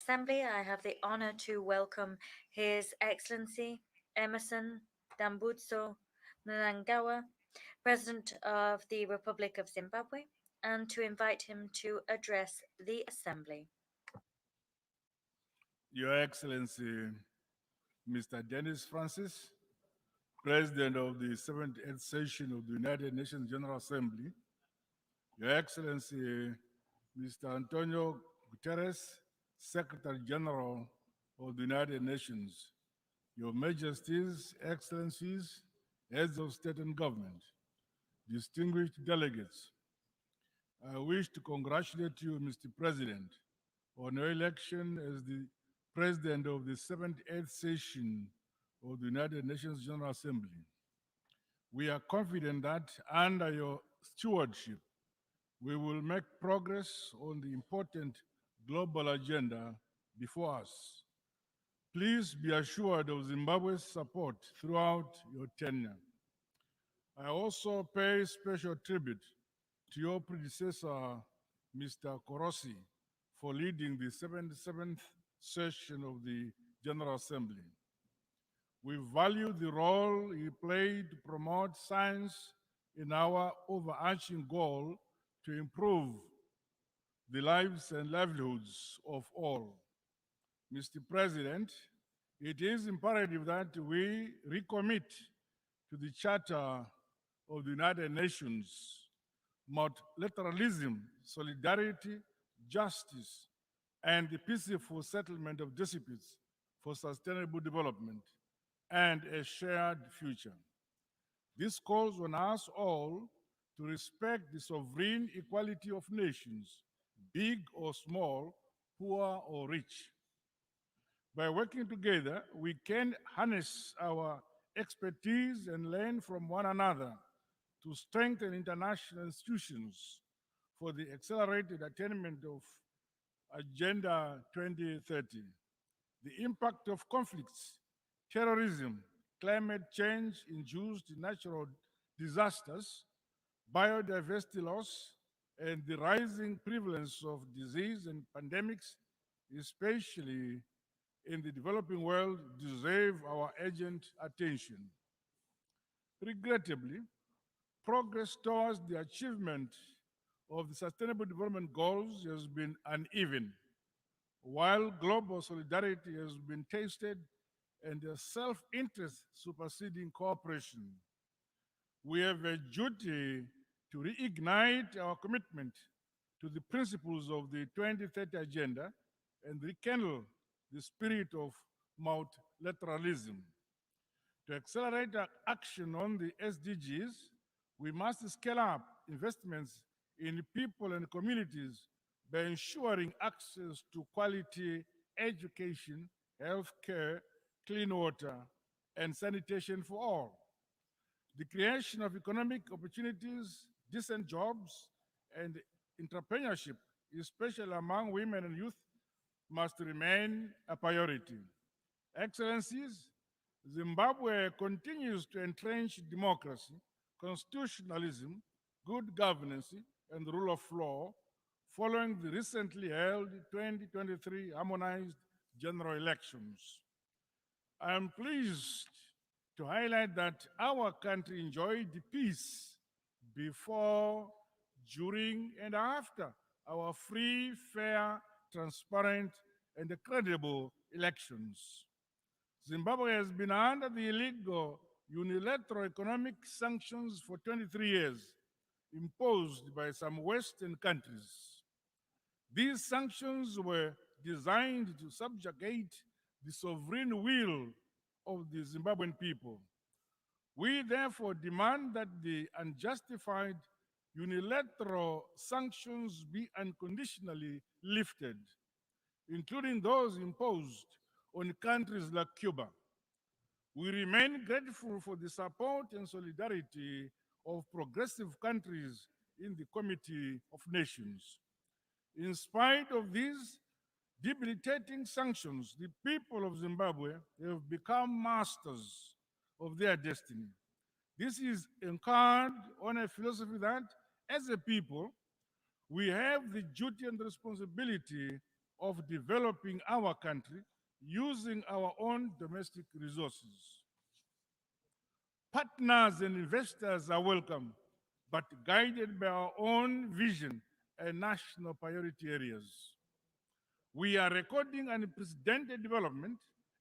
Assembly, I have the honor to welcome His Excellency Emerson Dambutso Mnangagwa, President of the Republic of Zimbabwe, and to invite him to address the Assembly. Your Excellency, Mr. Dennis Francis, President of the 78th session of the United Nations General Assembly, Your Excellency, Mr. Antonio Guterres, Secretary General of the United Nations, Your Majesties, Excellencies, Heads of State and Government, distinguished delegates, I wish to congratulate you, Mr. President, on your election as the President of the 78th session of the United Nations General Assembly. We are confident that under your stewardship, we will make progress on the important global agenda before us. Please be assured of Zimbabwe's support throughout your tenure. I also pay special tribute to your predecessor, Mr. Korosi, for leading the 77th session of the General Assembly. We value the role he played to promote science in our overarching goal to improve the lives and livelihoods of all. Mr. President, it is imperative that we recommit to the Charter of the United Nations multilateralism, solidarity, justice, and the peaceful settlement of disputes for sustainable development and a shared future. This calls on us all to respect the sovereign equality of nations, big or small, poor or rich. By working together, we can harness our expertise and learn from one another to strengthen international institutions for the accelerated attainment of Agenda 2030. The impact of conflicts, terrorism, climate change induced natural disasters, biodiversity loss, and the rising prevalence of disease and pandemics, especially in the developing world, deserve our urgent attention. Regrettably, progress towards the achievement of the Sustainable Development Goals has been uneven, while global solidarity has been tasted and the self-interest superseding cooperation. We have a duty to reignite our commitment to the principles of the 2030 Agenda and rekindle the spirit of multilateralism. To accelerate our action on the SDGs, we must scale up investments in people and communities by ensuring access to quality education, healthcare, clean water, and sanitation for all. The creation of economic opportunities, decent jobs, and entrepreneurship, especially among women and youth, must remain a priority. Excellencies, Zimbabwe continues to entrench democracy, constitutionalism, good governance, and the rule of law following the recently held 2023 harmonized general elections. I am pleased to highlight that our country enjoyed peace before, during, and after our free, fair, transparent, and credible elections. Zimbabwe has been under the illegal unilateral economic sanctions for 23 years, imposed by some Western countries. These sanctions were designed to subjugate the sovereign will of the Zimbabwean people. We therefore demand that the unjustified unilateral sanctions be unconditionally lifted, including those imposed on countries like Cuba. We remain grateful for the support and solidarity of progressive countries in the Committee of Nations. In spite of these debilitating sanctions, the people of Zimbabwe have become masters of their destiny. This is anchored on a philosophy that, as a people, we have the duty and responsibility of developing our country using our own domestic resources. Partners and investors are welcome, but guided by our own vision and national priority areas. We are recording unprecedented development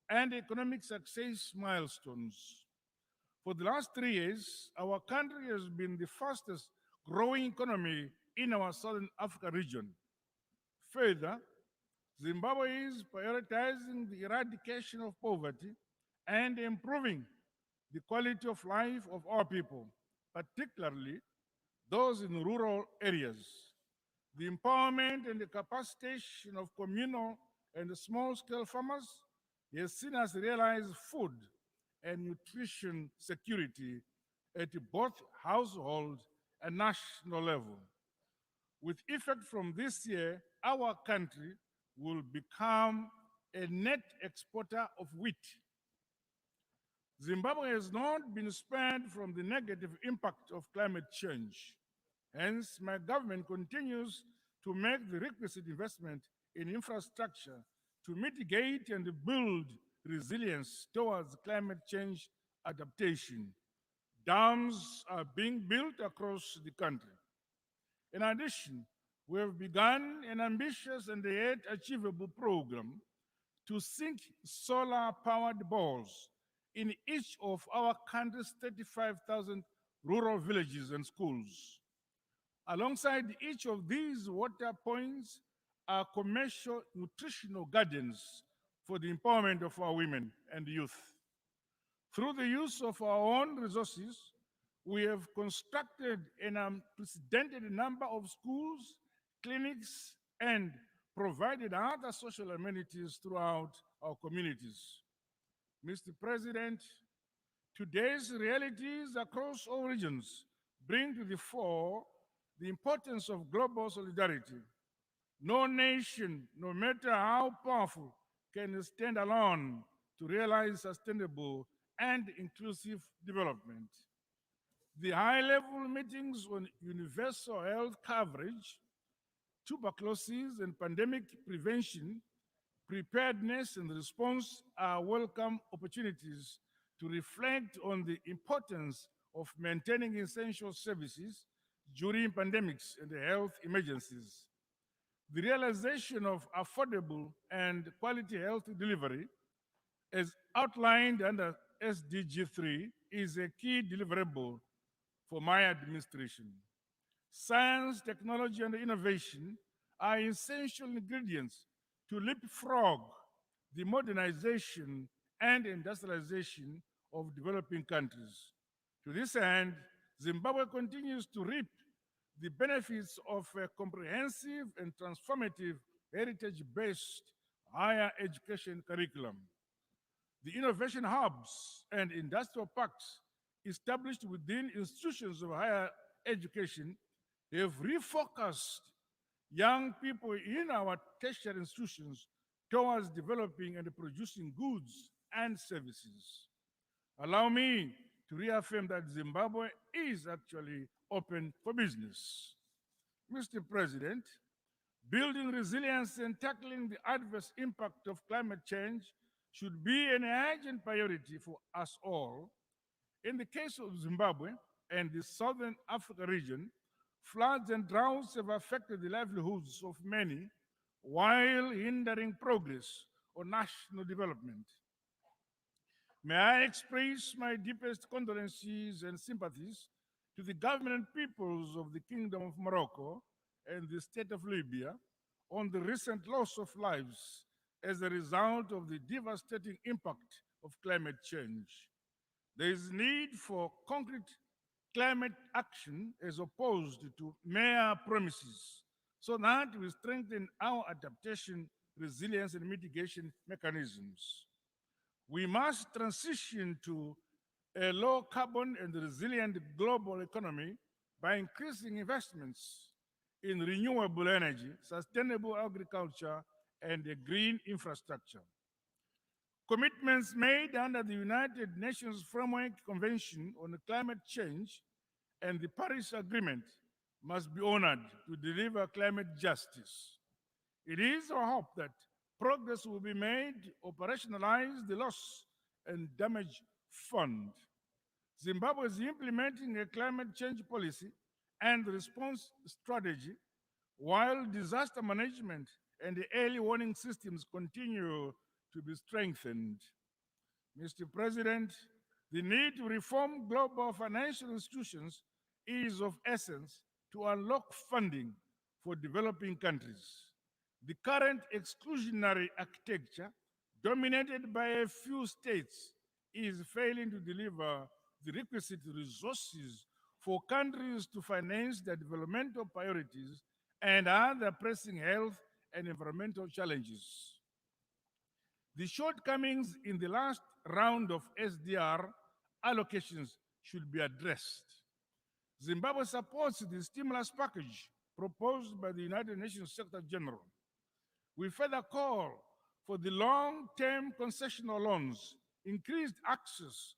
and economic success milestones. For the last 3 years, our country has been the fastest growing economy in our Southern Africa region. Further, Zimbabwe is prioritizing the eradication of poverty and improving the quality of life of our people, particularly those in rural areas. The empowerment and the capacitation of communal and small scale farmers has seen us realize food and nutrition security at both household and national level. With effect from this year, our country will become a net exporter of wheat. Zimbabwe has not been spared from the negative impact of climate change. Hence, my government continues to make the requisite investment in infrastructure to mitigate and build resilience towards climate change adaptation. Dams are being built across the country. In addition, we have begun an ambitious and yet achievable program to sink solar powered balls in each of our country's 35,000 rural villages and schools. Alongside each of these water points are commercial nutritional gardens for the empowerment of our women and youth. Through the use of our own resources, we have constructed an unprecedented number of schools, clinics, and provided other social amenities throughout our communities. Mr. President, today's realities across all regions bring to the fore the importance of global solidarity. No nation, no matter how powerful, can stand alone to realize sustainable and inclusive development. The high level meetings on universal health coverage, tuberculosis, and pandemic prevention, preparedness, and response are welcome opportunities to reflect on the importance of maintaining essential services during pandemics and health emergencies. The realization of affordable and quality health delivery, as outlined under SDG 3, is a key deliverable for my administration. Science, technology, and innovation are essential ingredients to leapfrog the modernization and industrialization of developing countries. To this end, Zimbabwe continues to reap the benefits of a comprehensive and transformative heritage based higher education curriculum. The innovation hubs and industrial parks established within institutions of higher education have refocused young people in our tertiary institutions towards developing and producing goods and services. Allow me to reaffirm that Zimbabwe is actually open for business. Mr. President, building resilience and tackling the adverse impact of climate change should be an urgent priority for us all. In the case of Zimbabwe and the Southern Africa region, floods and droughts have affected the livelihoods of many while hindering progress on national development. May I express my deepest condolences and sympathies to the government and peoples of the Kingdom of Morocco and the State of Libya on the recent loss of lives as a result of the devastating impact of climate change. There is need for concrete climate action as opposed to mere promises so that we strengthen our adaptation, resilience, and mitigation mechanisms. We must transition to a low carbon and resilient global economy by increasing investments in renewable energy, sustainable agriculture, and a green infrastructure. Commitments made under the United Nations Framework Convention on Climate Change and the Paris Agreement must be honored to deliver climate justice. It is our hope that progress will be made to operationalize the loss and damage fund. Zimbabwe is implementing a climate change policy and response strategy, while disaster management and the early warning systems continue to be strengthened. Mr. President, the need to reform global financial institutions is of essence to unlock funding for developing countries. The current exclusionary architecture, dominated by a few states, is failing to deliver the requisite resources for countries to finance their developmental priorities and other pressing health and environmental challenges. The shortcomings in the last round of SDR allocations should be addressed. Zimbabwe supports the stimulus package proposed by the United Nations Secretary General. We further call for the long-term concessional loans, increased access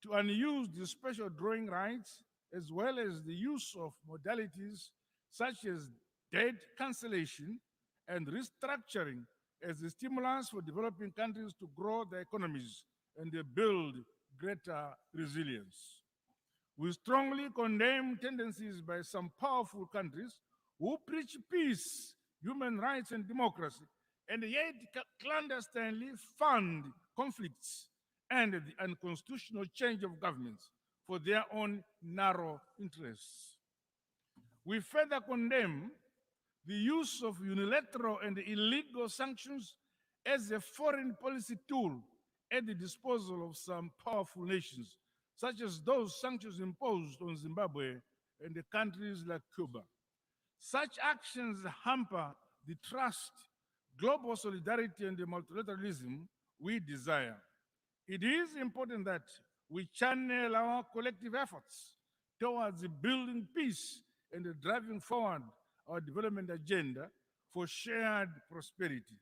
to unused special drawing rights, as well as the use of modalities such as debt cancellation and restructuring as a stimulus for developing countries to grow their economies and build greater resilience. We strongly condemn tendencies by some powerful countries who preach peace, human rights, and democracy, and yet clandestinely fund conflicts and the unconstitutional change of governments for their own narrow interests. We further condemn the use of unilateral and illegal sanctions as a foreign policy tool at the disposal of some powerful nations, such as those sanctions imposed on Zimbabwe and the countries like Cuba. Such actions hamper the trust, global solidarity, and the multilateralism we desire. It is important that we channel our collective efforts towards building peace and driving forward our development agenda for shared prosperity.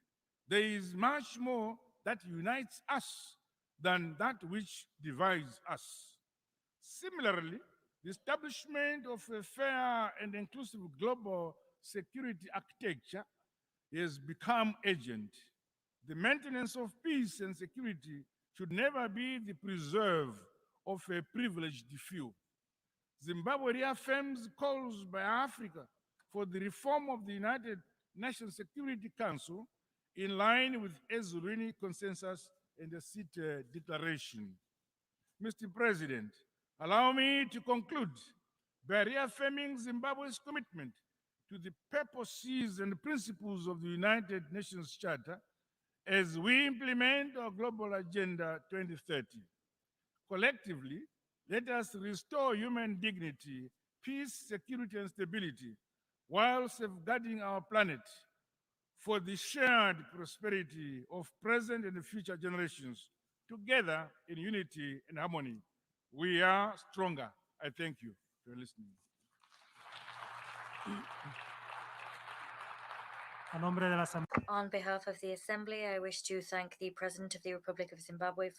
There is much more that unites us than that which divides us. Similarly, the establishment of a fair and inclusive global security architecture has become urgent. The maintenance of peace and security should never be the preserve of a privileged few. Zimbabwe reaffirms calls by Africa for the reform of the United Nations Security Council in line with Ezulwini Consensus and the CITE Declaration. Mr. President, allow me to conclude by reaffirming Zimbabwe's commitment to the purposes and principles of the United Nations Charter as we implement our Global Agenda 2030. Collectively, let us restore human dignity, peace, security, and stability while safeguarding our planet for the shared prosperity of present and future generations. Together in unity and harmony, we are stronger. I thank you for listening. On behalf of the Assembly, I wish to thank the President of the Republic of Zimbabwe for